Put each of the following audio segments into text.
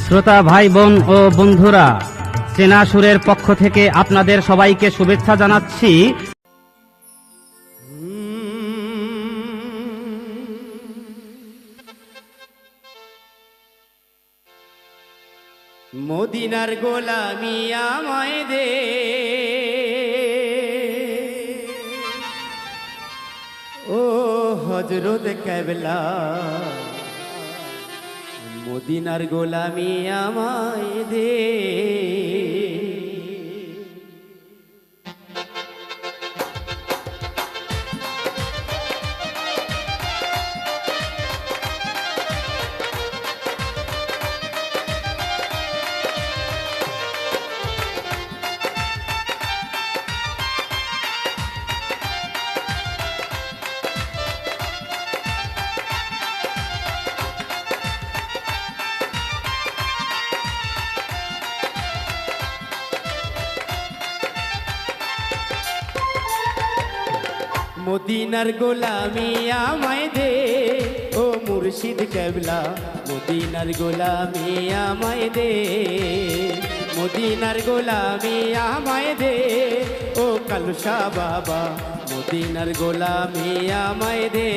শ্রোতা ভাই বোন ও বন্ধুরা, চেনা সুরের পক্ষ থেকে আপনাদের সবাইকে শুভেচ্ছা জানাচ্ছি। মদিনার গোলামি আমায় দে, ও হযরত কেবলা, মদিনার গোলামি আমায় দে। মদিনার গোলামি আমায় দে, ও মুর্শিদ কেবলা, মদিনার গোলামি আমায় দে। মদিনার গোলামি আমায় দে, ও কালুসা বাবা, মদিনার গোলামি আমায় দে।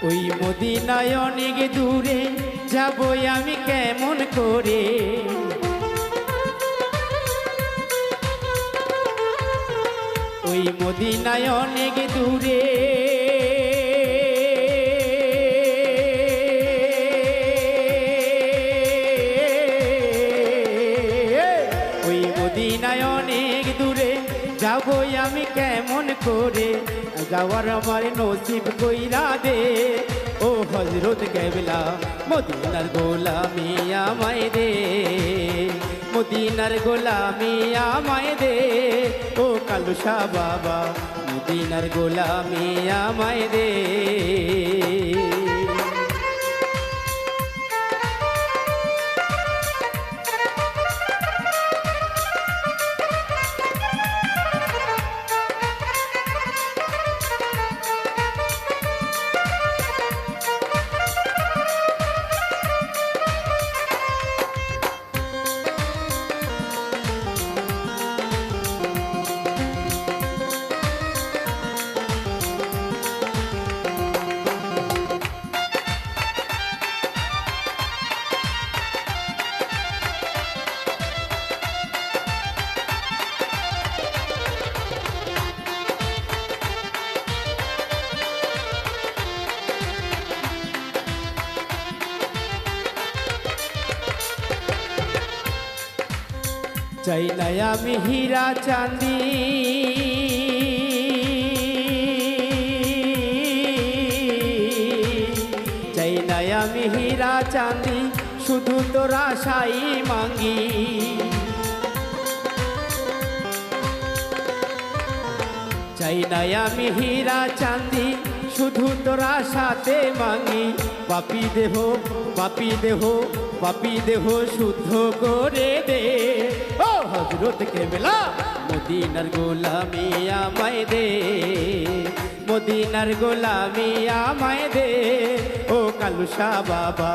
ওই মদিনায় অনেক দূরে যাব আমি কেমন করে, ওই মদিনায় অনেক দূরে, ওই মদিনায় অনেক দূরে যাব আমি কেমন করে, যাওয়ার আমার নসিব কইরা দে, ও হযরত কেবলা, মদিনার গোলামি আমায় দে। মদিনার গোলামি আমায় দে, ও কালুসা বাবা, মদিনার গোলামি আমায় দে। চাই না আমি হীরা চাঁদি, চাই না আমি হীরা চাঁদি, শুধু তোর আশাই মাঙ্গি। চাই না আমি হীরা চাঁদি, শুধু তোর আশাতে মাঙ্গি। পাপী দেহ, পাপী দেহ, পাপী দেহ শুদ্ধ করে দে, ও হযরত কেবলা, মদিনার গোলামি আমায় দে। মদিনার গোলামি আমায় দে, ও কালুসা বাবা,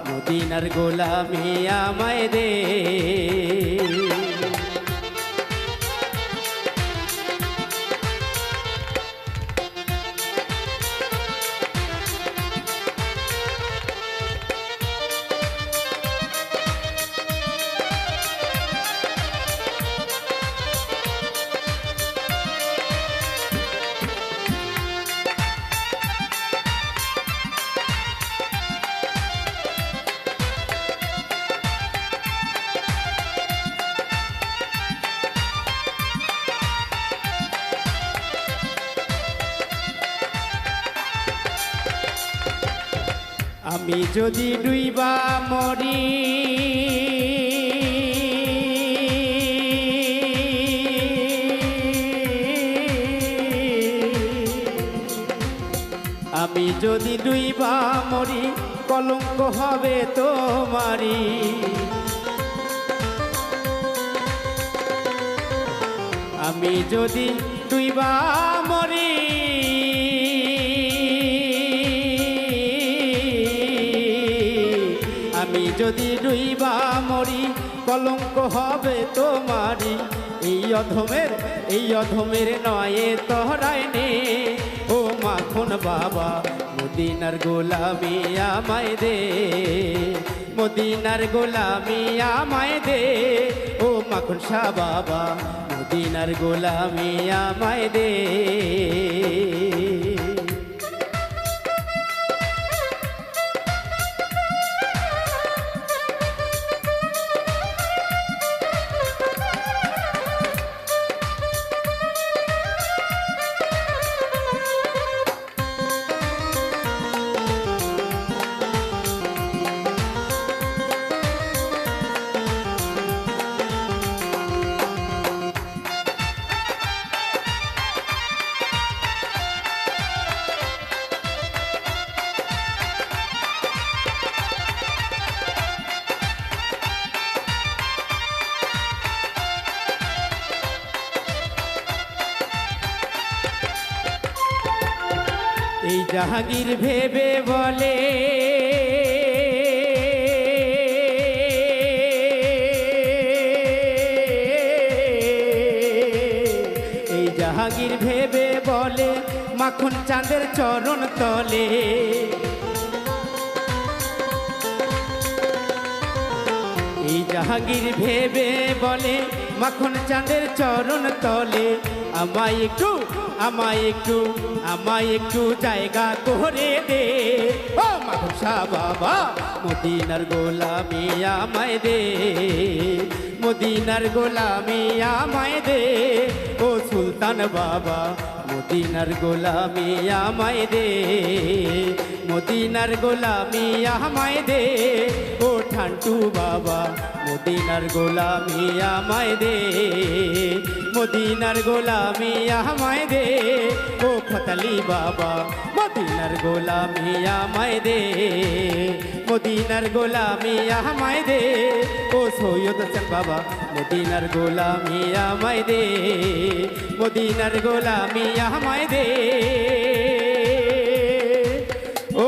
মদিনার গোলামি আমায় দে। আমি যদি ডুইবা মরি আমি যদি ডুইবা মরি কলঙ্ক হবে তোমারি আমি যদি ডুইবা মরি আমি যদি ডুইবা মরি কলঙ্ক হবে তোমারি এই অধমের নয়ে তোহরায় নে ও মাখন বাবা মদিনার গোলামি আমায় দে মদিনার গোলামি আমায় দে ও মাখন শাহ বাবা মদিনার গোলামি আমায় দে এই জাহাঙ্গীর ভেবে বলে এই জাহাঙ্গীর ভেবে বলে মাখন চাঁদের চরণ তলে এই জাহাঙ্গীর ভেবে বলে মাখন চাঁদের চরণ তলে আমায় একটু জায়গা করে দে ও মাখন শাহ বাবা মদিনার গোলামি আমায় দে মদিনার গোলামি আমায় দে ও সুলতান বাবা মদিনার গোলামি আমায় দে মদিনার গোলামি আমায় দে ও ঠান্টু বাবা মদিনার গোলামি আমায় দে মদিনার গোলামি আমায় দে ও ফতলি বাবা মদিনার গোলামি আমায় দে মদিনার গোলামি আমায় দে ও সৈয়দ হোসেন বাবা মদিনার গোলামি আমায় দে মদিনার গোলামি আমায় দে ও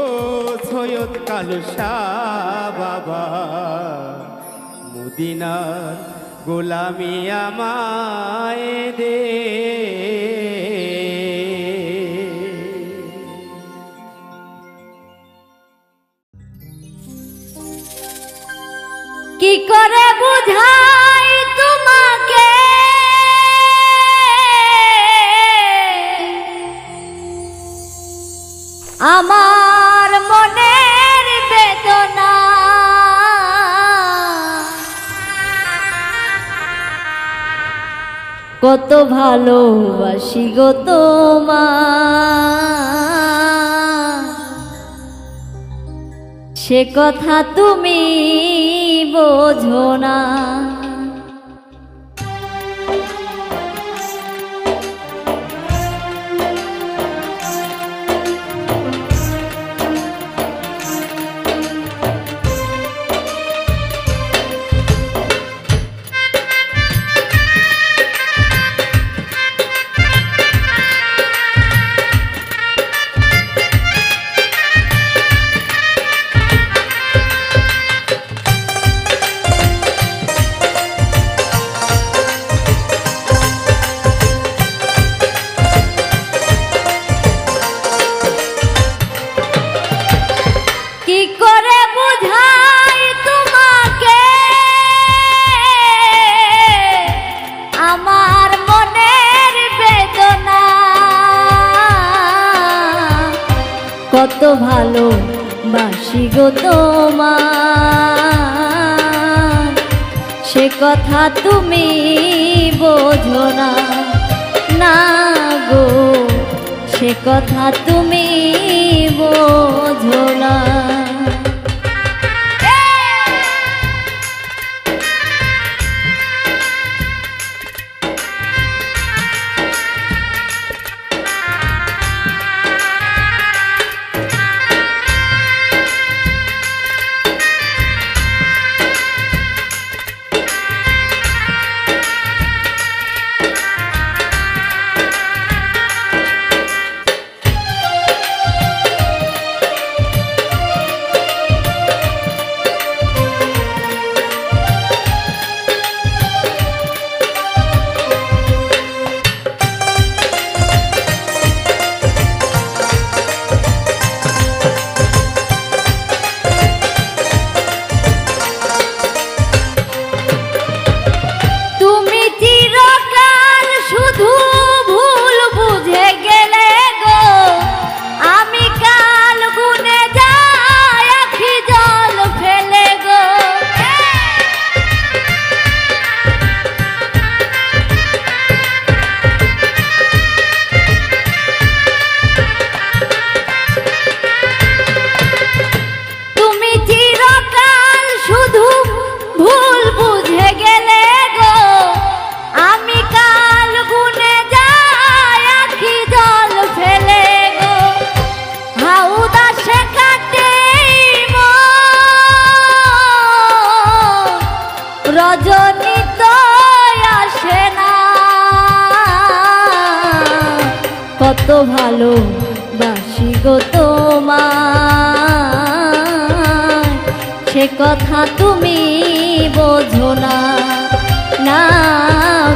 সৈয়দ কালু শাহ বাবা মদিনার গোলামি আমায় দে কি করে বুঝাই তোমাকে আমার মনের বেদনা কত ভালোবাসি গো তোমার সে কথা তুমি বোঝো না কত ভালোবাসি গো তোমার সে কথা তুমি বোঝো না, না গো সে কথা তুমি বোঝো না। কত ভালো বাসি গো তোমায়, সে কথা তুমি বোঝো না, না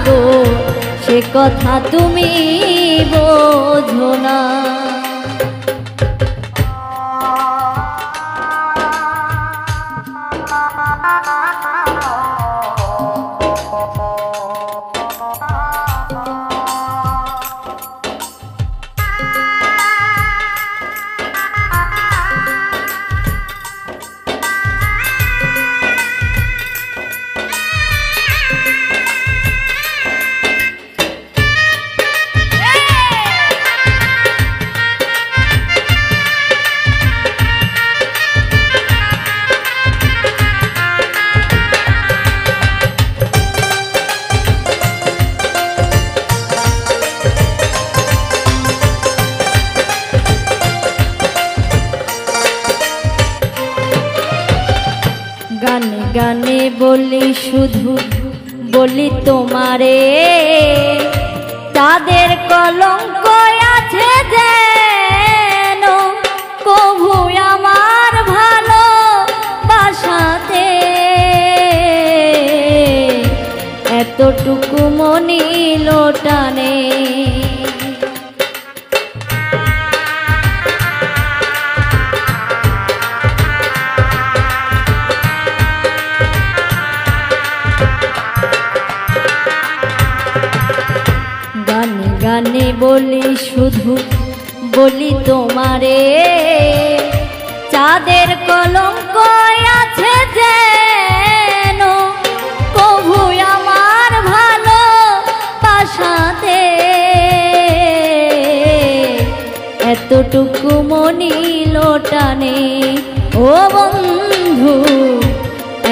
গো সে কথা তুমি বোঝো না। গানে গানে বলি শুধু বলি তোমারে, তাদের কলঙ্ক আছে যেন কভু আমার ভালো বাসাতে, এতটুকু মনি লোটানে। গানে গানে বলি শুধু বলি তোমারে, চাঁদের কলঙ্ক আছে যেন কভু আমার ভালো বাসাতে, এতটুকু মনি লোটানে ও বন্ধু,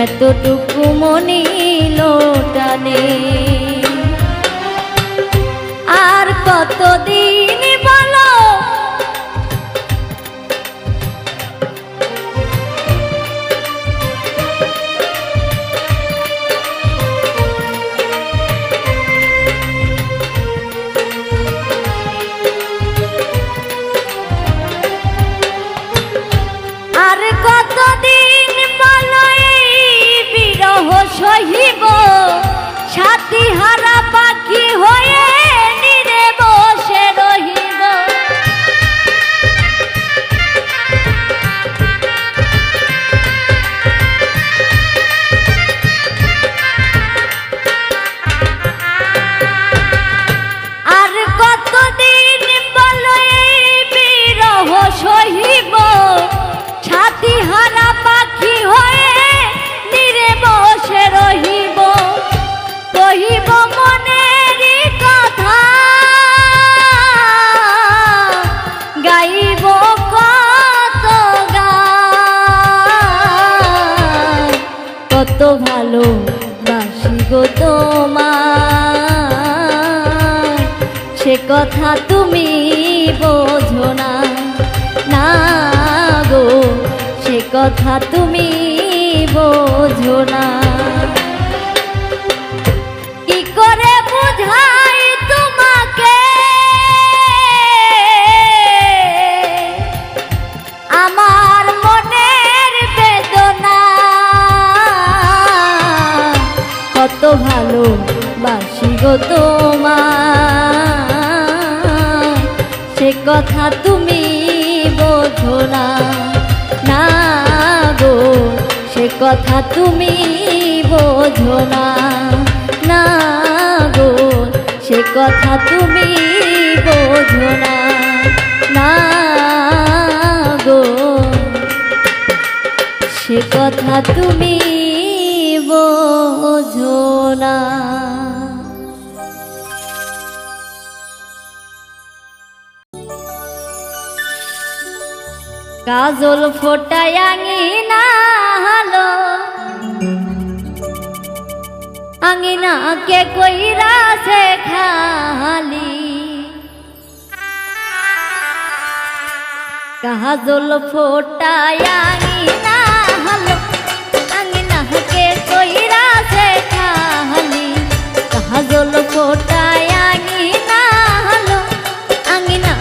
এতটুকু মনি লোটানে। আর কতদিন বলো আর কতদিন বলো এই বিরহ সহিব, সাথী হারা পাখি হয়ে নীরে বসে রহিব। আর কতদিন বলো এই বিরহ সহিব, সাথী হারা পাখি হয়ে নীরে বসে রহিব। কহিব মনেরই কথা, গাইব কত গান, কত ভালো বাসি গো তোমায়, সে কথা তুমি বোঝো না, না গো সে কথা তুমি বোঝো না। কি করে বুঝাই তোমাকে আমার মনের বেদনা, কত ভালো বাসি গো তোমায়, সে কথা তুমি বোঝো না, না গো সে কথা তুমি বোঝো না, না গো সে কথা তুমি বোঝো না, না গো সে কথা তুমি বোঝো না। কাজল ফোটায় আঙিনা হালো, আঙিনা কে কইরা সে খালি, কাজল ফোটায় আঙিনা হালো, আঙিনা কে কইরা সে খালি, কাজল ফোটায় আঙিনা হালো, আঙিনা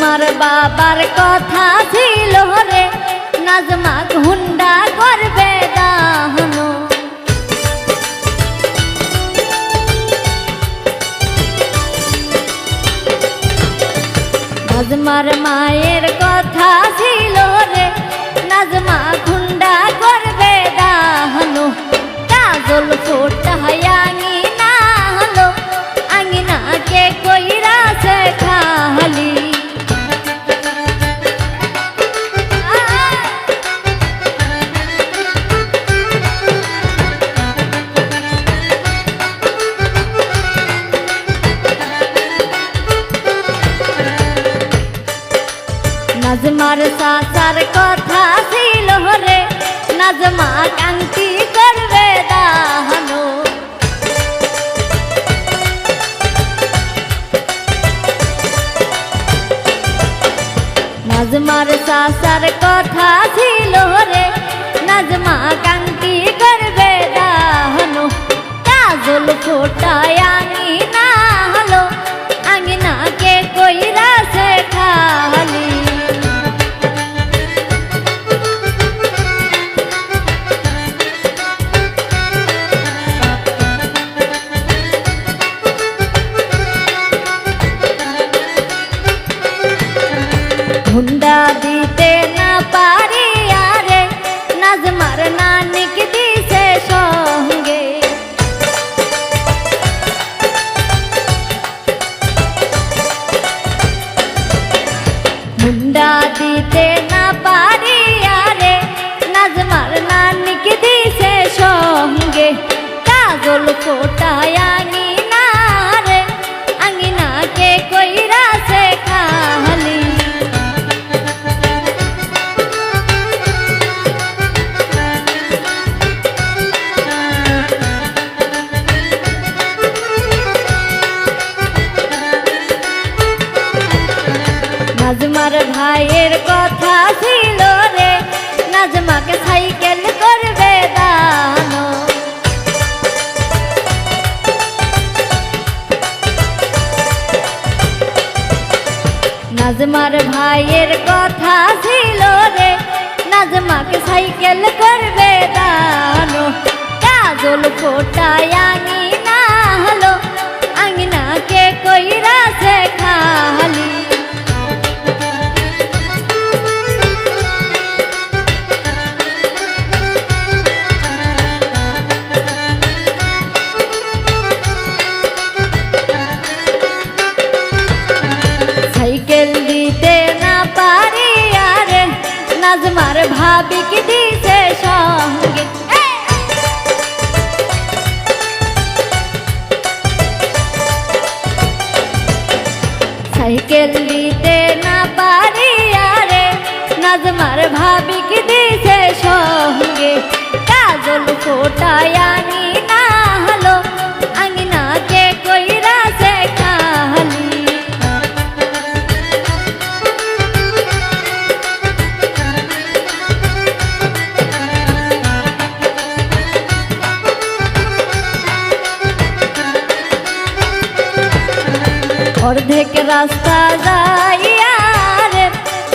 নাজমার বাবার কথা ছিল রে নাজমা হুন্ডা করবে দাহনো নাজমার মায়ের কথা ছিল রে নাজমা হুন্ডা করবে দাহনো কাজল ফোটায়াঙ্গি না হলো আঙ্গিনাকে কইরা সে খালি নাজমার চাচার কথা ছিল রে নাজমা কান্তি করবে দাহনো নাজমার চাচার কথা ছিল রে নাজমা কান্তি করবে দাহনো কাজল ফোটায়াঙ্গি না হলো আঙ্গিনাকে কইরা সে খালি হুন্ডা দিতে না পারি আরে নাজমার নানিক দিছে সঙ্গে হুন্ডা দিতে না পারি আরে নাজমার নানিক দিছে সঙ্গে কাজল ফোটায়াঙ্গি না রে আঙ্গিনাকে কইরা সে খালি নাজমার ভাইয়ের কথা ছিল রে নাজমাকে সাইকেল করবে দানো নাজমার ভাইয়ের কথা ছিল রে নাজমাকে সাইকেল করবে দানো কাজল ফোটায়াঙ্গি না হলো আঙ্গিনাকে কইরা সে খালি সাইকেল দিতে না পারি আরে নাজমার ভাবিকে দিছে সঙ্গে সাইকেল দিতে না পারি আরে নাজমার ভাবিকে দিছে সঙ্গে কাজল ফোটায়াঙ্গি না হলো আঙ্গিনাকে কইরা সে খালি অর্ধেক রাস্তা যাইয়া রে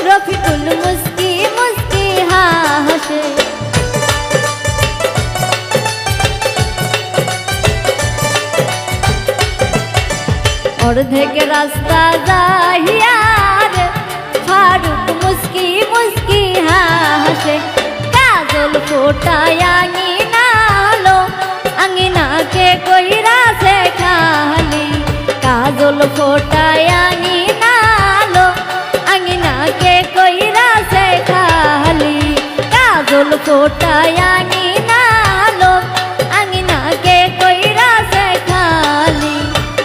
রফিকুল মুস্কি মুস্কি হাসে অর্ধেক রাস্তা যাইয়া রে ফারুক মুস্কি মুস্কি হাসে কাজল ফোটায়াঙ্গি না হলো আঙ্গিনাকে কইরা সে খালি কাজল ফোটায়াঙ্গি না হলো আঙ্গিনাকে কইরা সে খালি কাজল ফোটায়াঙ্গি না হলো আঙ্গিনাকে কইরা সে খালি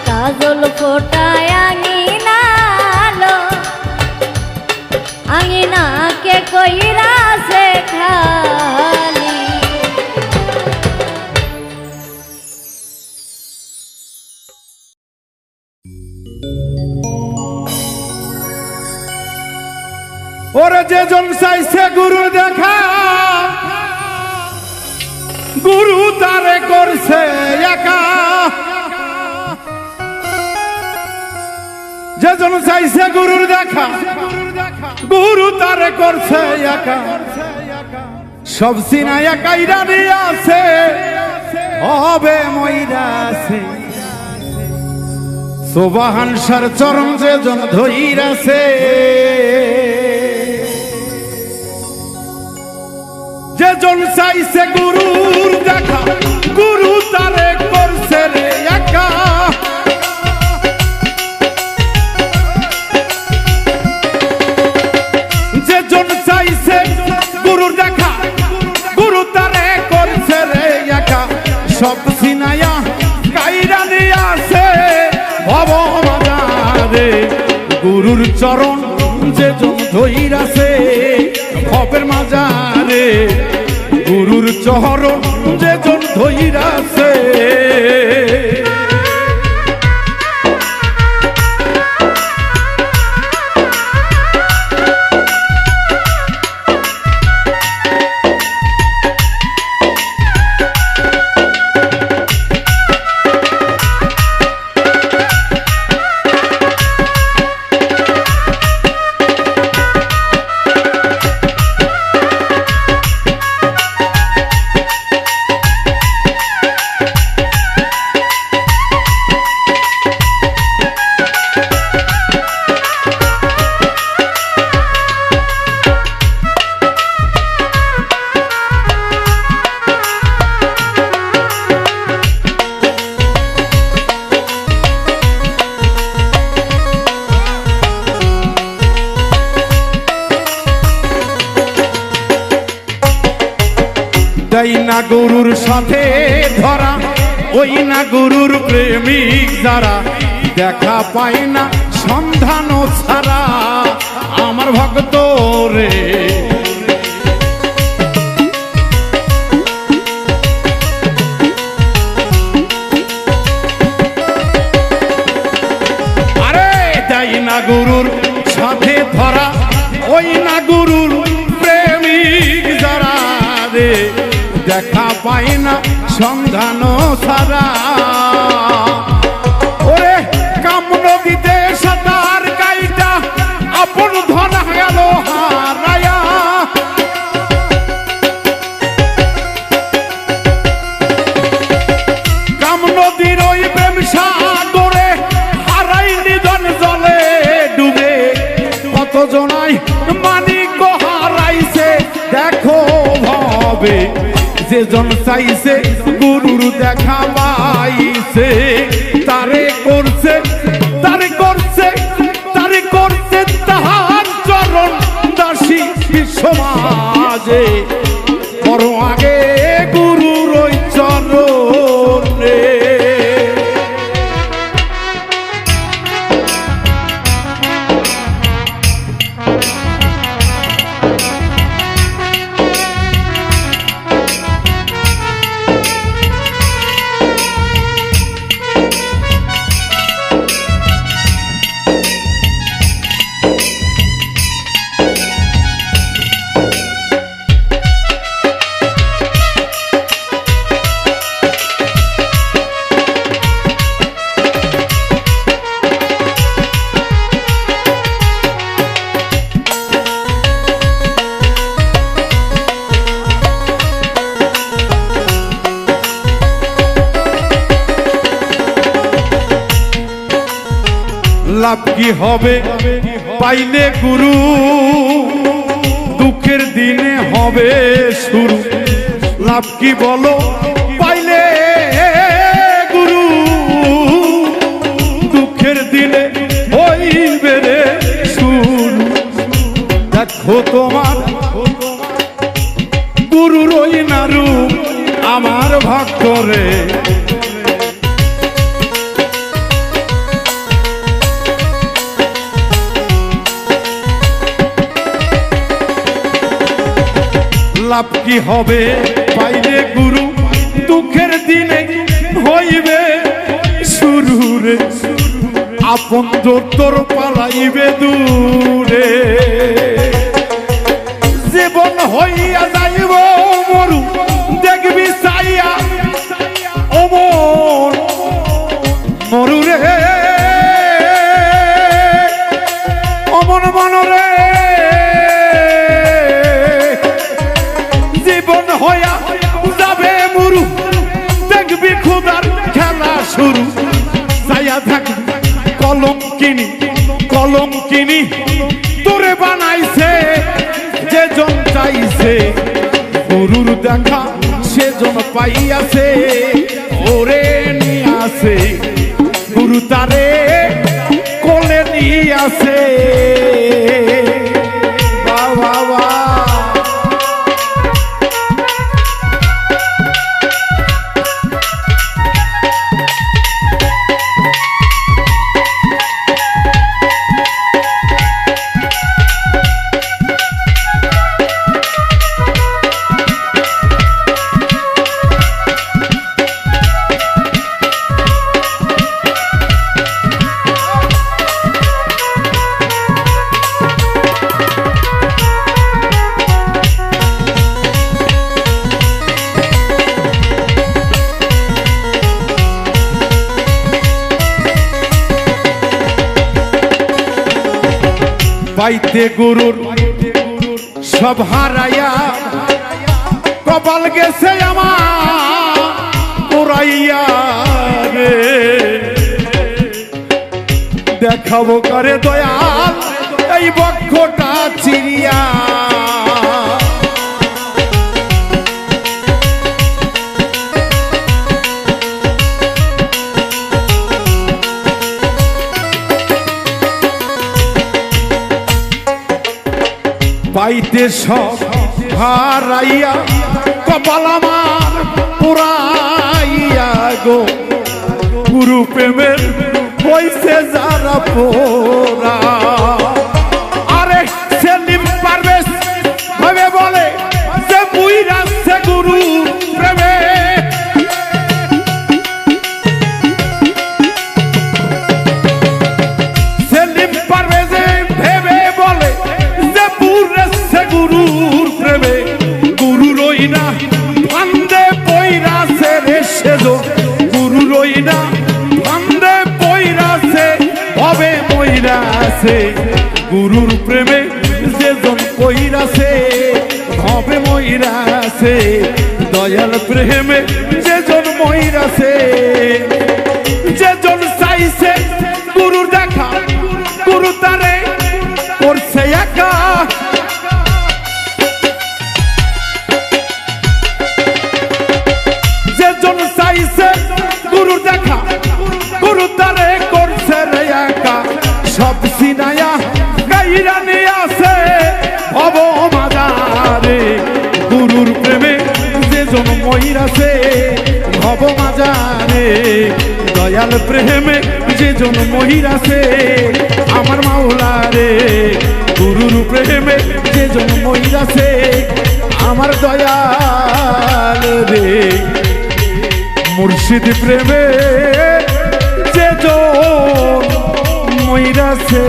কাজল ফোটায়াঙ্গি না হলো আঙ্গিনাকে কইরা সে খালি ওরে যেজন চাইছে গুরু দেখা গুরু তারে করছে একা যেজন যেজন চাইছে গুরুর দেখা গুরু তারে করছে একা সব সিনায়া কাইরা নিয়ে আছে হবে মইরা আছে সোবাহান সার চরণ যেজন ধইরাছে যেজন চাইছে গুরুর দেখা গুরু তারে করছে রে একা যেজন চাইছে গুরুর দেখা গুরু তারে করছে রে একা সব সিনায়া কাইরা নিয়ে আছে ভববাজারে গুরুর চরণ যেজন ধইরাছে ভবের মাজারে গুরুর চরণ যেজন ধইরাছে দেই না গুরুর সাথে ধরা ওই না গুরুর প্রেমিক যারা দেখা পায় না সন্ধান ছাড়া আমার ভক্ত রে আরে দেই না গুরুর সাথে ধরা ওই না গুরুর প্রেমিক যারা রে দেখা পাই না সন্ধান ছাড়া ওরে কাম নদীতে সাঁতার কাইটা আপন ধন গেল হারায়া কাম নদীর ওই প্রেম সাগরে হারাই নিধন জলে ডুবে কত জনাই মানিক হারাইছে দেখো ভাবে যেজন চাইছে গুরুর দেখা পাইছে তারে করছে তারে করছে তারে করছে তাহার চরণ দাসী সমাজে বড় আগে গুরুর ওই চরণে লাভ কি হবে পাইলে গুরু দুঃখের দিনে হবে শুরু লাভ কি বলো পাইলে গুরু দুঃখের দিনে হইবে রে শুরু দেখো তোমার গুরুর ওই না রূপ আমার ভক্ত রে লাভ কি হবে পাইলে গুরু দুঃখের দিনে হইবে শুরু রে আপন তোর পালাইবে দূরে জীবন হইয়া যাইব মরু দেখবি চাইয়া অমর মরু রে শুরু ছায়া থাকবি কলঙ্কিনী কলঙ্কিনী তোরে বানাইছে যে জন চাইছে গুরুর দেখা সেজন পাইয়াছে ওরে নিয়াছে গুরু তারে কোলে নিয়াছে বাবা বাবা পাইতে গুরুর সব হারাইয়া কপাল গেছে আমার পুরাইয়া রে দেখাবো করে দয়াল এই বক্ষটা চিরিয়া পাইতে সব হারাইয়া কপাল আমার পুরাইয়া গো গুরু প্রেমের হইছে যারা পোরা আরে সেলিম পারভেজ ভাবে বলে যে মুই রাখছে গুরু প্রেমে সেলিম পারভেজ ভেবে বলে গুরুর প্রেমে গুরু রইনা ফান্দে পইরাছে রে সেজো গুরু রইনা ফান্দে পইরাছে হবে মইরাছে গুরুর প্রেমে যেজন পইরাছে হবে মইরাছে দয়াল প্রেমে যেজন মইরাছে যেজন চাইছে গুরুর দেখা গুরু তারে করছে একা গুরু দেখা গুরু তারে করছে রে একা সব সিনায়া গাইরা নিয়ে আসে ভব মাজারে গুরুর প্রেমে যেজন মহিরাছে ভব মাজারে দয়াল প্রেমে যেজন মহিরাছে আমার মাওলা রে গুরুর প্রেমে যেজন মহিরাছে আমার দয়াল রে মুর্শিদ প্রেমে যে মইরাছে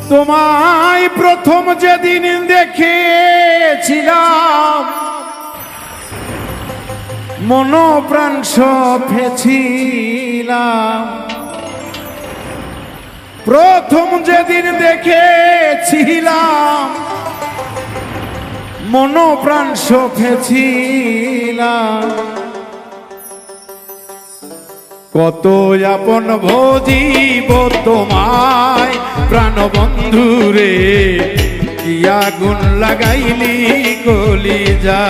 তোমায় প্রথম যেদিন দেখেছিলাম মনোপ্রাণ সপেছিলাম প্রথম যেদিন দেখেছিলাম মনোপ্রাণ সপেছিলাম কত আপন ভজিব তোমায় প্রাণ বন্ধুরে কি আগুন লাগাইলি কলিজা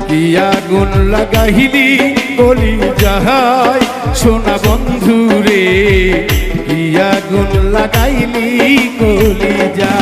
কি আগুন লাগাইলি কলিজায় সোনা বন্ধুরে কি আগুন লাগাইলি কলিজা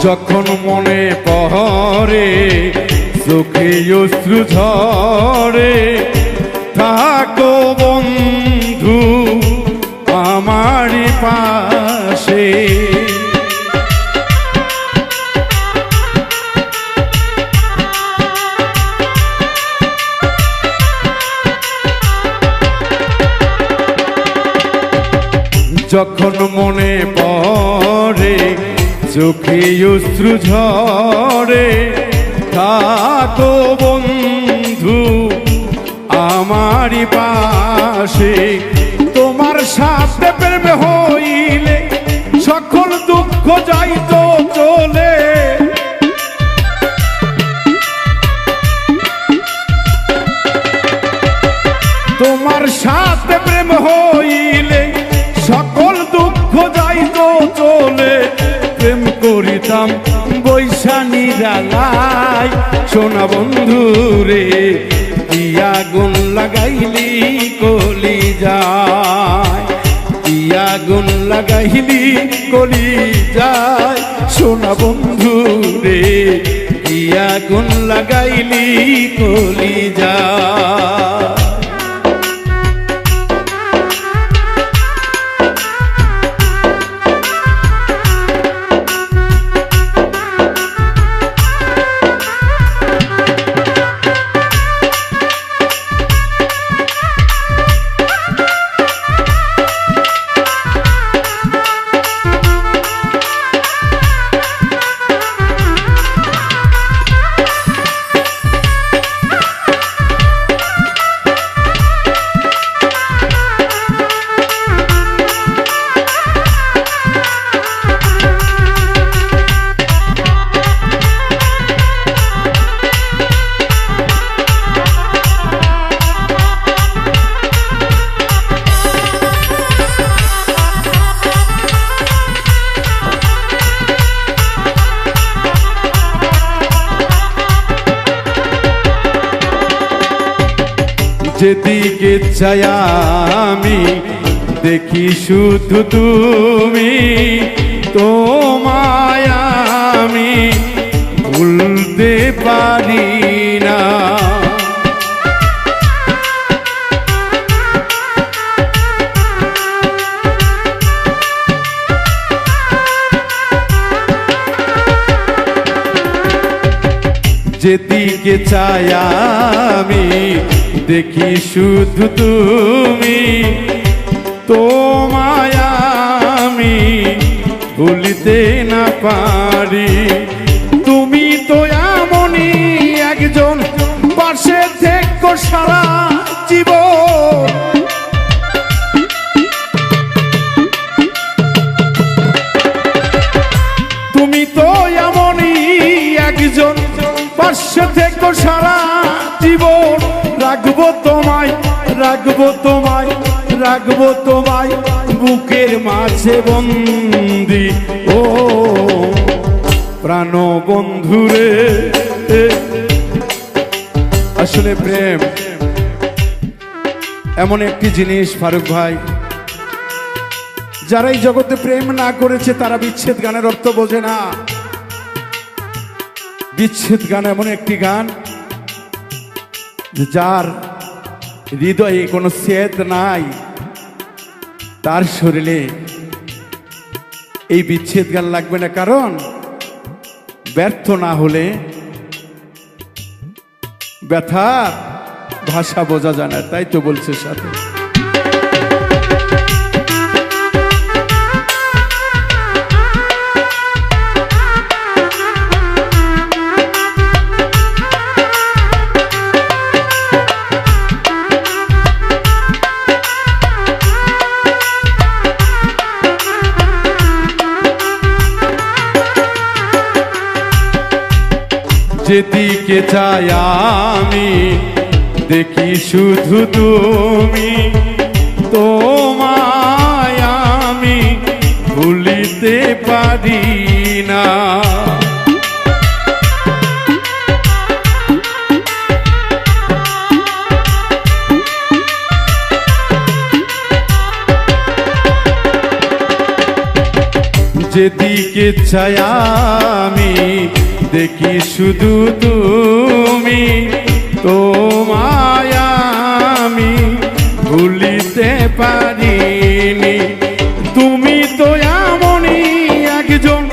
যখন মনে পড়ে চোখে অশ্রু ঝরে থাকো বন্ধু আমার পাশে। যখন মনে পড়ে চোখে অশ্রু ঝরে থাকো বন্ধু আমারই পাশে। তোমার সাথে প্রেম হইলে সকল দুঃখ যাইতো চলে। তোমার সাথে প্রেম হইলে সকল দুঃখ যাইতো চলে। প্রেম করিতাম বৈশানী জ্বালাই সোনা বন্ধু রে, কি আগুন লাগাইলি কলি যায়, কি আগুন লাগাইলি কলি যায় সোনা বন্ধু রে, কি আগুন লাগাইলি কলি যায়। যেদিকে চাই আমি দেখি শুধু তুমি, তোমায় আমি ভুলতে পারি না। যেদিকে চাই আমি দেখি শুধু তুমি, তোমায় আমি ভুলিতে না পারি। তুমি তো এমনই একজন পাশে থেকো সারা জীবন। তুমি তো এমনই একজন পাশে থেকো সারা জীবন। রাখবো তোমায়, রাখবো তোমায়, রাখবো তোমায় বুকের মাঝে বন্দি ও প্রাণ বন্ধুরে। আসলে প্রেম এমন একটি জিনিস ফারুক ভাই, যারা এই জগতে প্রেম না করেছে তারা বিচ্ছেদ গানের অর্থ বোঝে না। বিচ্ছেদ গান এমন একটি গান যার হৃদয়ে কোনো ছেদ নাই, তার শরীরে এই বিচ্ছেদ গান লাগবে না। কারণ ব্যর্থ না হলে ব্যথার ভাষা বোঝা যায় না, তাই তো বলছে সাথে। যেদিকে চাই আমি দেখি শুধু তুমি, তোমায় আমি ভুলিতে পারি না। যেদিকে চাই আমি দেখি শুধু তুমি, তোমায় আমি ভুলিতে পারিনি। তুমি তো এমনই একজন,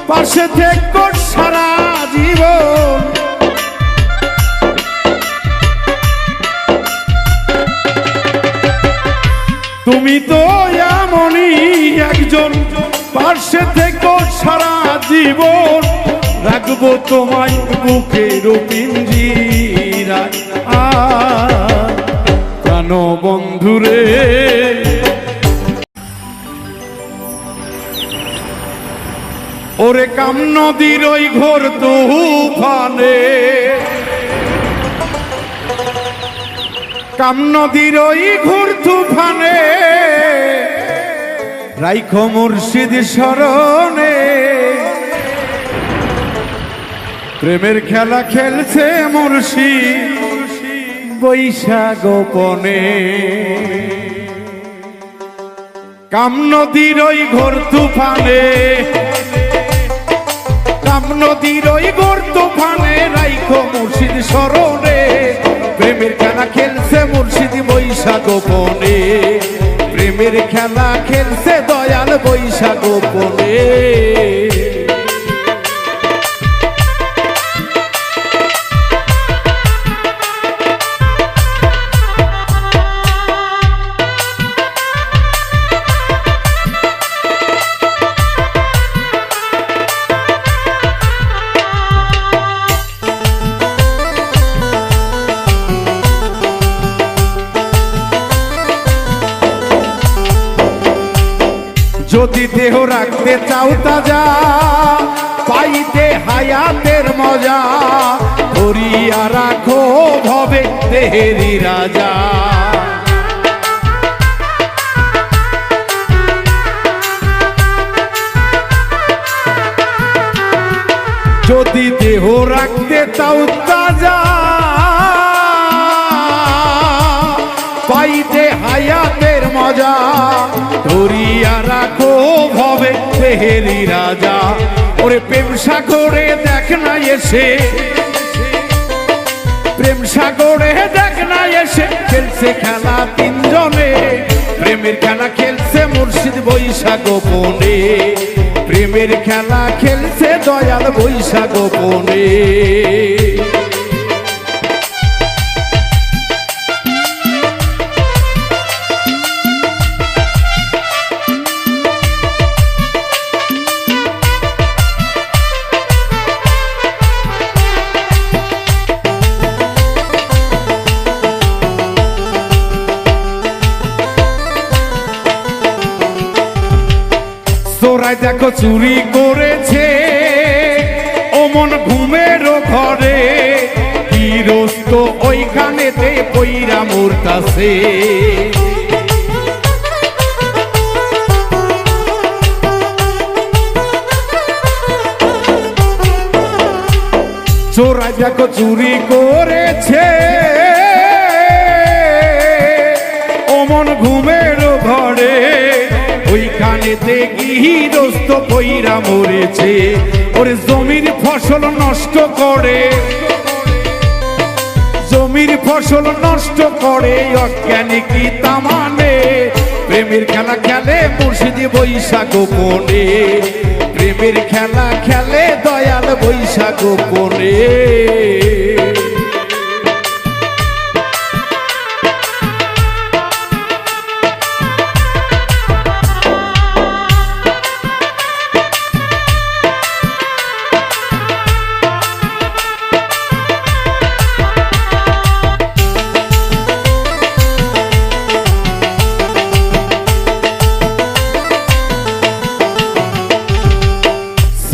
পাশে থেকো সারা জীবন। তুমি তো এমনই একজন, পাশে থেকো সারা জীবন। রাখবো তোমায় বুকের পিঞ্জিরায়, প্রাণ বন্ধুরে। ওরে কাম নদীর ওই ঘোর তুফানে, কাম নদীর ওই ঘোর তুফানে রাইখো মুর্শিদ শরণে। প্রেমের খেলা খেলছে মুর্শিদ বৈশাখ গোপনে। কাম নদীর ওই ঘোর তুফানে, কাম নদীর ওই ঘোর তুফানে রাইখো মুর্শিদ শরণে। প্রেমের খেলা খেলছে মুর্শিদ বৈশাখ গোপনে, প্রেমের খেলা খেলছে দয়াল বৈশাখ গোপনে। যদি দেহ রাখতে চাও তাজা, পাইতে হায়াতের মজা, ধরিয়া রাখো ভবে দেহেরি রাজা। যদি দেহ রাখতে চাও তাজা, পাইতে হায়াতের মজা, ধরিয়া রাখো ভবে দেহেরি রাজা। ওরে প্রেম সাগরে দেখ না এসে, প্রেম সাগরে দেখ না এসে খেলছে খেলা তিনজনে। প্রেমের খেলা খেলছে মুর্শিদ বৈশাখ গোপনে, প্রেমের খেলা খেলছে দয়াল বৈশাখ গোপনে। চোরাই দেখো চুরি করেছে ওমন ঘুমের ঘরে, গৃহস্থ ওইখানেতে পইরা মরতাছে। চোরাই দেখো চুরি করেছে ওমন ঘুমের ঘরে, ওইখানেতে গৃহস্থ পইরা মরেছে। ওরে জমির ফসল নষ্ট করে, জমির ফসল নষ্ট করে অজ্ঞানী কি তামানে। প্রেমের খেলা খেলে মুর্শিদ বৈশাখ গোপনে, প্রেমের খেলা খেলে দয়াল বৈশাখ গোপনে।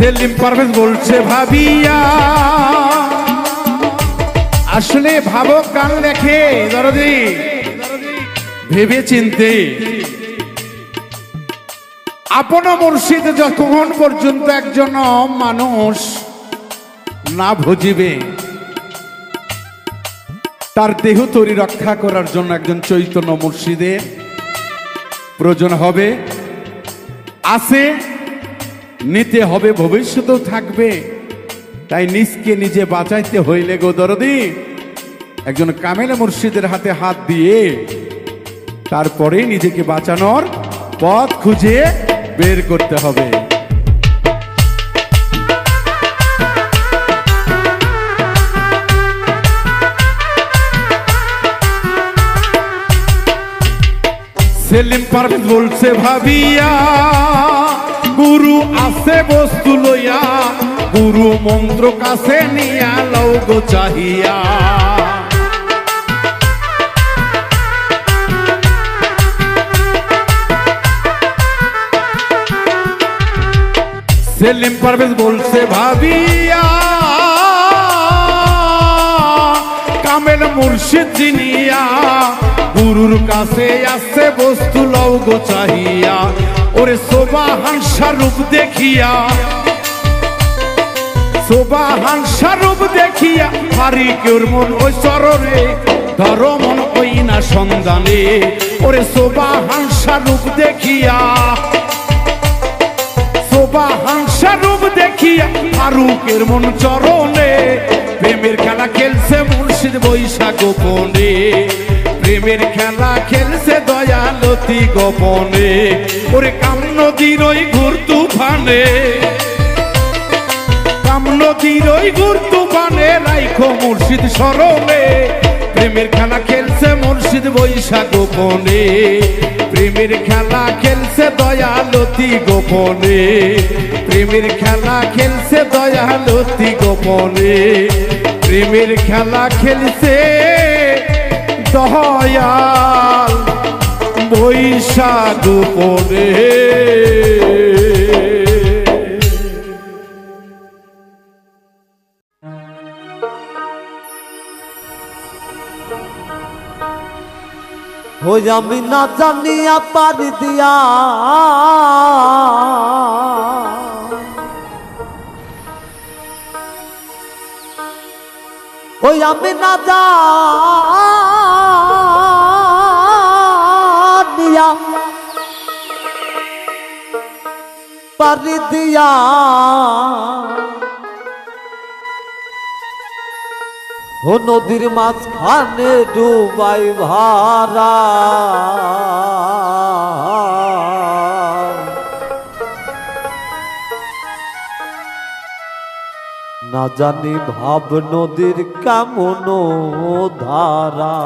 সেলিম পারভেজ বলছে ভাবিয়া, আসলে ভাবক গান লেখে দরদি ভেবে চিনতে। আপন মুর্শিদ যতক্ষণ পর্যন্ত একজন মানুষ না ভজিবে, তার দেহ তরি রক্ষা করার জন্য একজন চৈতন্য মুর্শিদের প্রয়োজন হবে। আছে নিতে হবে, ভবিষ্যতেও থাকবে। তাই নিজকে নিজে বাঁচাইতে হইলে গো দরদি একজন কামেল মুর্শিদের হাতে হাত দিয়ে তারপরে নিজেকে বাঁচানোর পথ খুঁজে বের করতে হবে। সেলিম পারভেজ বলছে ভাবিয়া গুরু আছে বস্তু লইয়া, গুরু মন্ত্র কাছে নিয়া লও গো চাহিয়া। সেলিম পারভেজ বলছে ভাবিয়া কামেল মুর্শিদ চিনিয়া, গুরুর কাছে আসছে বস্তু লও গো চাহিয়া। ওরে শোভা হাংসা রূপ দেখিয়া, শোভা হাংসা রূপ দেখিয়া হারি কেউর মন ওই চরণে, ধর মন ওই না সন্ধানে। ওরে শোভা হাংসা রূপ দেখিয়া, শোভা হাংসা রূপ দেখিয়া ফারুকের মন চরণে। প্রেমের খেলা খেলছে মুর্শিদ বৈশা গোপনে, প্রেমের খেলা খেলছে দয়ালতি গোপনে। ওরে কাম নদীর ওই ঘুর তুফানে, কাম নদীর ওই ঘুর তুফানে রাইখো মুর্শিদ স্মরণে। প্রেমের খেলা খেলছে মুর্শিদ বৈশা গোপনে, প্রেমের খেলা খেলছে দয়ালতি গোপনে, প্রেমের খেলা খেলছে দয়ালতি গোপনে, প্রেমের খেলা খেলছে দয়াল বৈশা গোপনে। ওই আমি না জানিয়া পারি দিয়া ওই আমি না জানিয়া পারি দিয়া ও নদীর মাঝখানে ডুবাই ভারা না জানি ভাব নদীর কেমন ধারা।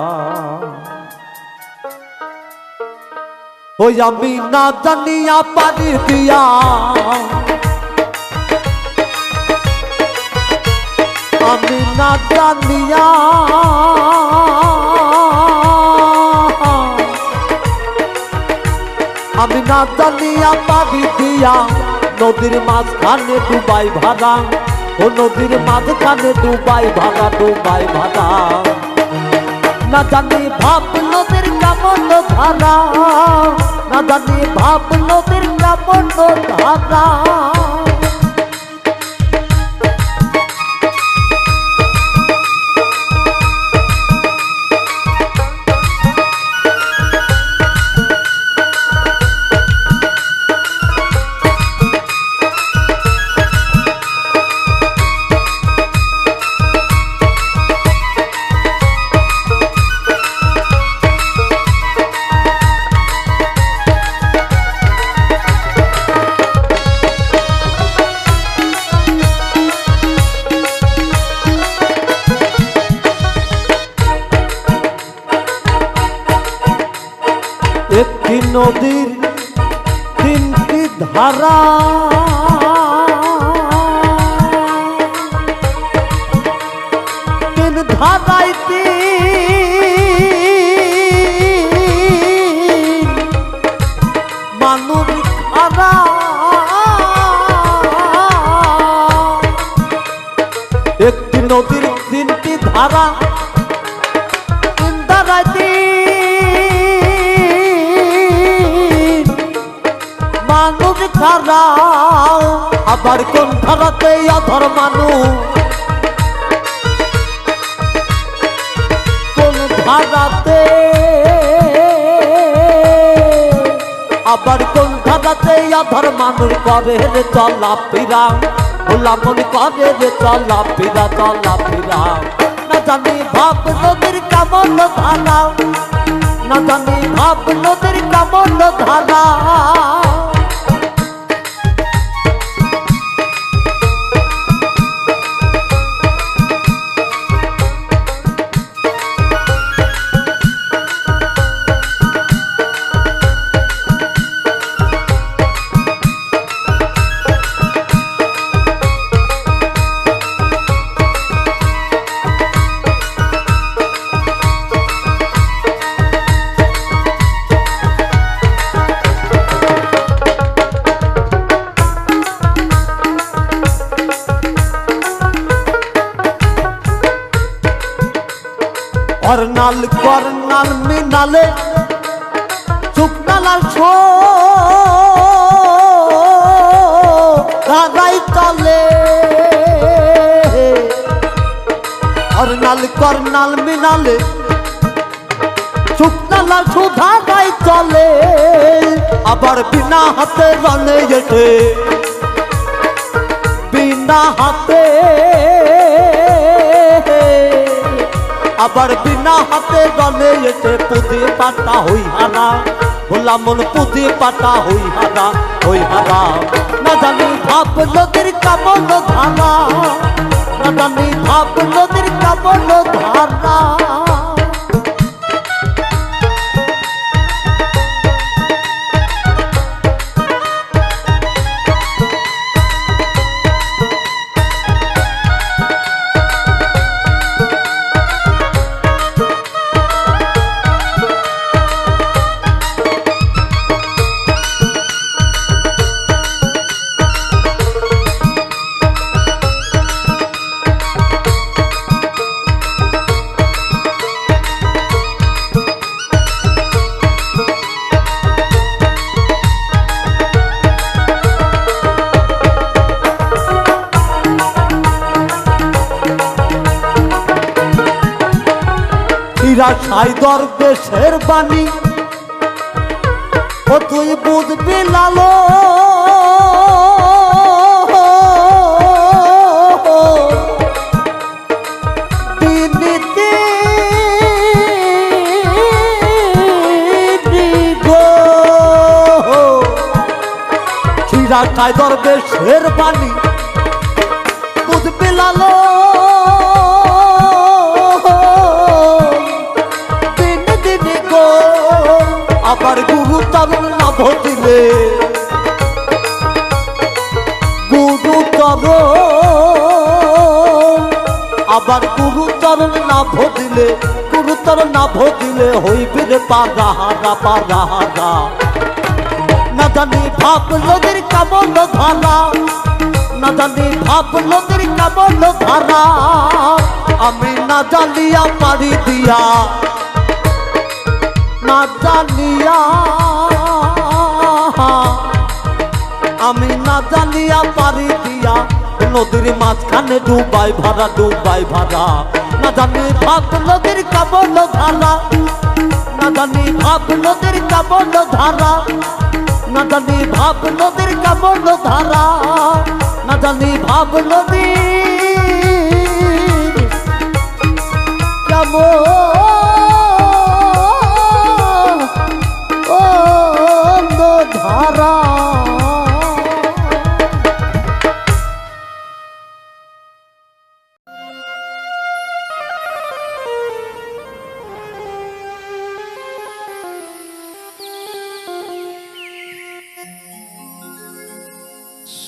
ওই আমি না জানিয়া পারি দিয়া আমি না জানিয়া আমি না জানিয়া পারি দিয়া নদীর মাঝখানে ডুবাই ভাড়া ও নদীর মাঝখানে ডুবাই ভাড়া ডুবাই ভাড়া না জানি ভাব নদীর কেমন ধারা না জানি ভাব নদীর কেমন ধারা একটি নদীর তিনটি ধারা তিন ধারায় মানুষ খারা একটি নদীর তিনটি ধারা তিন ধারায় মানুষ খারা আবার কোন ধারাতে অধর মানুষ কোন ধারাতে আবার কোন ধারাতে আধার মানুষ করে রে চলা ফিরা ভোলা মন করে রে চলা ফিরা না জানি ভাব নদীর কামল ধারা না জানি ভাব নদীর কামল ধারা করনাল মিনালে শুকনালাল ছো ধারাই চলে করনাল মিনালে শুকনালাল ছো ধারাই চলে আবার বিনা হাতে রনে যেতে বিনা হাতে আবার বিনা হাতে গলে এসে পুঁতি পাতা হই হারা ভোলা মন পুঁতি পাতা হই হারা না জানি ভাব নদীর কামল ধারা না জানি ভাব নদীর কামল ধারা সাইদর দেশের বাণী ও তুই বুঝবি লালো সাইদর দেশের বাণী বুঝবি লালো আবার গুরু তরুণ না ভতিলে আবার গুরু তরুণ না ভতিলে হইবে রে পারা না জানি ভাব নদীর কামল ধারা না জানি ভাব নদীর কামল ধারা আমি না জানিয়া পারি দিয়া না জানিয়া আমি না জানিয়া পারি দিয়া নদীর মাঝখানে ডুবাই ভাড়া না জানি ভাব নদীর কামল ধারা না জানি ভাব নদীর কামল ধারা না জানি ভাব নদীর কামল ধারা না জানি ভাব নদীর কামল ধারা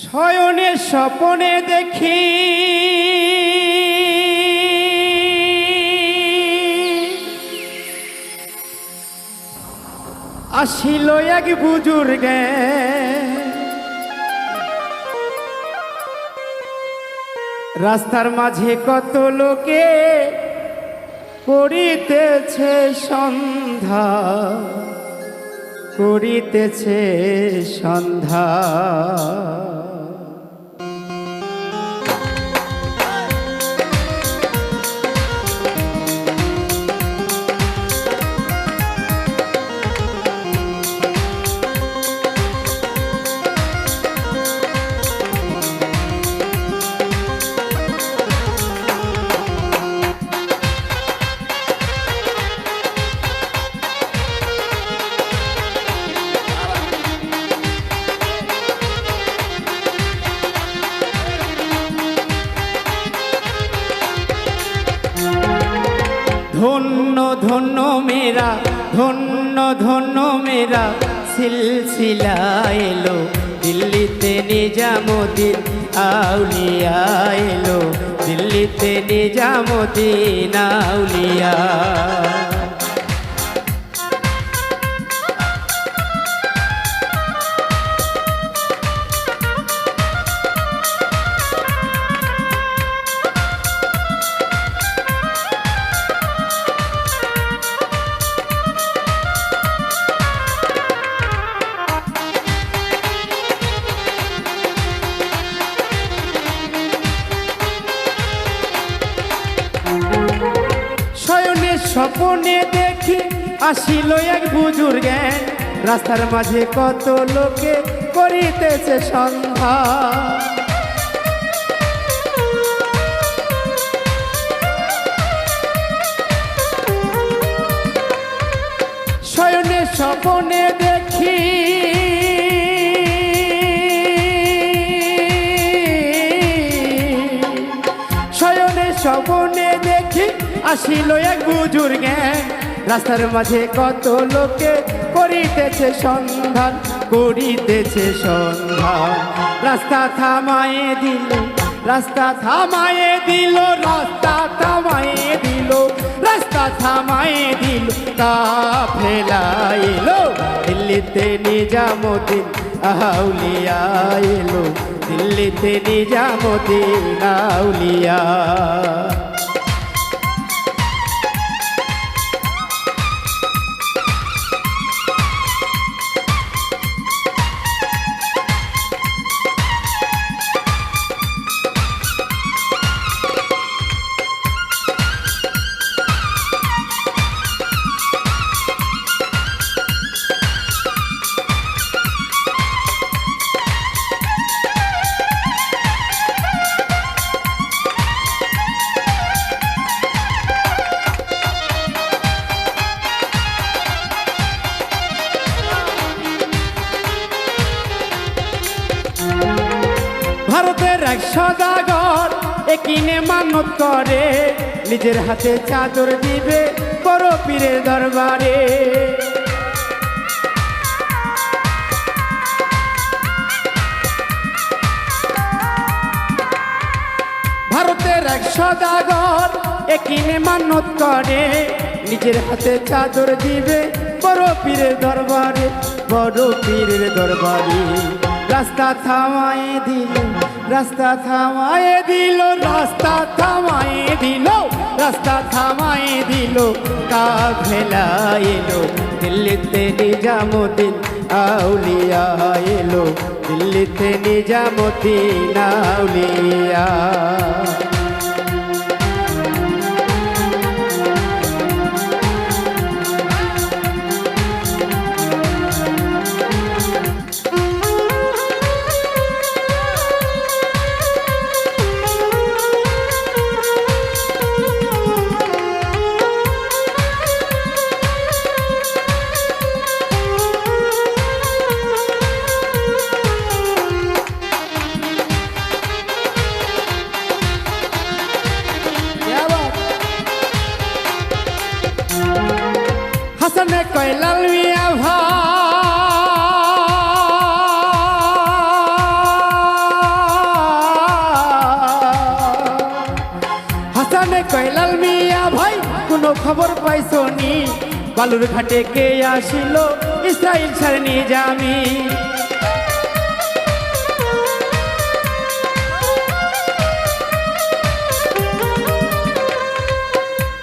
শয়নে স্বপনে দেখি আসিল এক বুজুর্গে রাস্তার মাঝে কত লোকে করিতেছে সন্ধ্যা ধন্য ধন্য মেরা সিলসিলা এলো, দিল্লিতে নিজামুদ্দিন আউলিয়া এলো, দিল্লিতে নিজামুদ্দিন আউলিয়া। শয়নে স্বপনে দেখি আসিল এক বুজুর জ্ঞান, রাস্তার মাঝে কত লোকে করিতেছে সন্ধ্যা। শয়নে স্বপনে দেখি শয়নে স্বপনে দেখি আসিল এক বুজুর জ্ঞান, রাস্তার মাঝে কত লোকে করিতেছে সন্ধান, করিতেছে সন্ধান। রাস্তা থামায়ে দিল, রাস্তা থামায়ে দিল, রাস্তা থামায়ে দিল, রাস্তা থামায়ে দিল, কাফেলা এলো, দিল্লিতে নিজামুদ্দিন আউলিয়া এলো, দিল্লিতে নিজামুদ্দিন আউলিয়া। ভারতের এক সদাগর একিনে মানত করে, নিজের হাতে চাদর দিবে বড় পীরের দরবারে। ভারতের এক সদাগর একিনে মানত করে, নিজের হাতে চাদর দিবে বড় পীরের দরবারে, বড় পীরের দরবারে। রাস্তা থামায়ে দিল, রাস্তা থামায়ে দিল, রাস্তা থামায়ে দিল, রাস্তা থামায়ে দিল, কাফেলা এলো, দিল্লিতে নিজামুদ্দিন আউলিয়া এলো, দিল্লিতে নিজামুদ্দিন আউলিয়া। হাসানে কয় লাল মিয়া ভাই, হাসানে কয় লাল মিয়া ভাই কোনো খবর পাইছো নি, বালুর ঘাটে কে আসিল ইসরাইল ছাড় নিজামি।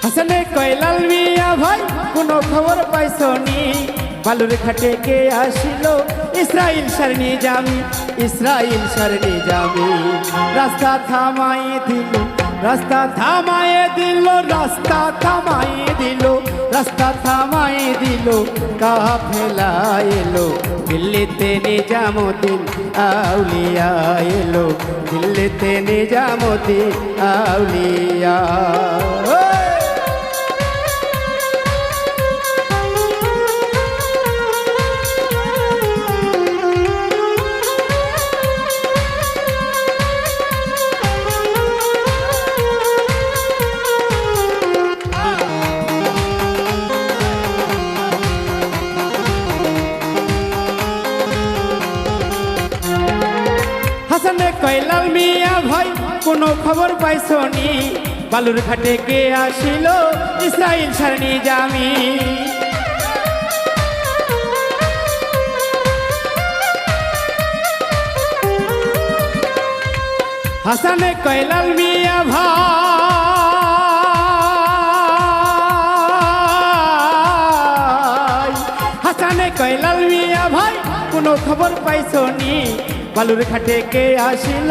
হাসানে কয় লাল মিয়া ভাই কোনো খবর পাইছো নি, বালুর ঘাটে কে আসিল ইসরাইল ছাড় নিজামি, ইসরাইল ছাড় নিজামি। রাস্তা থামায়ে দিল, রাস্তা থামায়ে দিল, রাস্তা থামায়ে দিল, রাস্তা থামায়ে দিল, কাফেলা এলো, দিল্লিতে নিজামুদ্দিন আউলিয়া এলো, দিল্লিতে নিজামুদ্দিন আউলিয়া। হাসানে কয়লাল মিয়া ভাই কোনো খবর পাইছনি বালুর ঘাটে কে আসিল ইসরাইল সারনি জামি হাসানে কয়লাল মিয়া ভাই হাসানে কয়লাল মিয়া ভাই কোনো খবর পাইছনি বালুর ঘাটে কে আসিল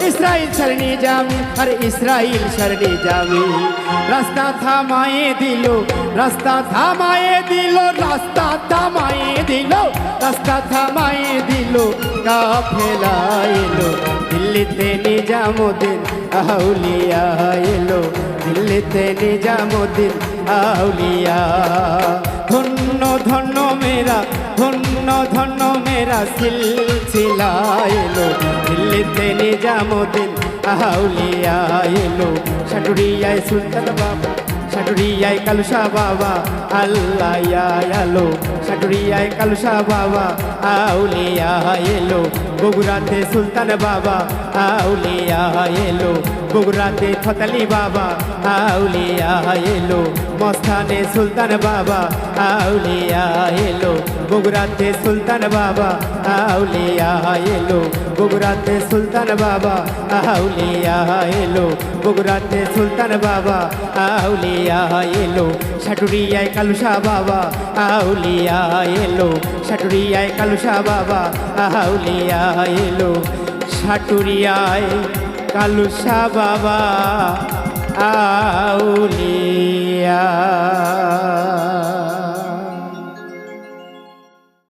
ইসরাইল সারনি জামি আরে ইসরাইল সারনি জামি রাস্তা থামায়ে দিল রাস্তা থামায়ে দিল রাস্তা থামায়ে দিল রাস্তা থামায়ে দিল কাফেলা এলো দিল্লিতে নিজামুদ্দিন আউলিয়া এলো দিল্লিতে নিজামুদ্দিন আউলিয়া ধন্য ধন্য মেরা ধন্য ধন্য মেরা সিলসিলা এলো দিল্লিতে নিজামুদ্দিন আউলিয়া এলো সাটুরিয়ায় সুলতান বাবা সাটুরিয়ায় কালুসা বাবা আল্লাহ আলো সাটুরিয়ায় কালুসা বাবা আউলিয়া এলো বগুড়াতে সুলতান বাবা আউলিয়া এলো বগুড়াতে ফতালি বাবা আউলিয়া এলো মস্তানে সুলতান বাবা আউলিয়া এলো বগুড়াতে সুলতান বাবা আউলিয়া এলো বগুড়াতে সুলতান বাবা আউলিয়া এলো বগুড়াতে সুলতান বাবা আউলিয়া এলো সাটুরিয়ায় কালুসা বাবা আউলিয়া এলো সাটুরিয়ায় কালুসা বাবা আউলিয়া এলো সাটুরিয়ায় কালুসা বাবা আউলিয়া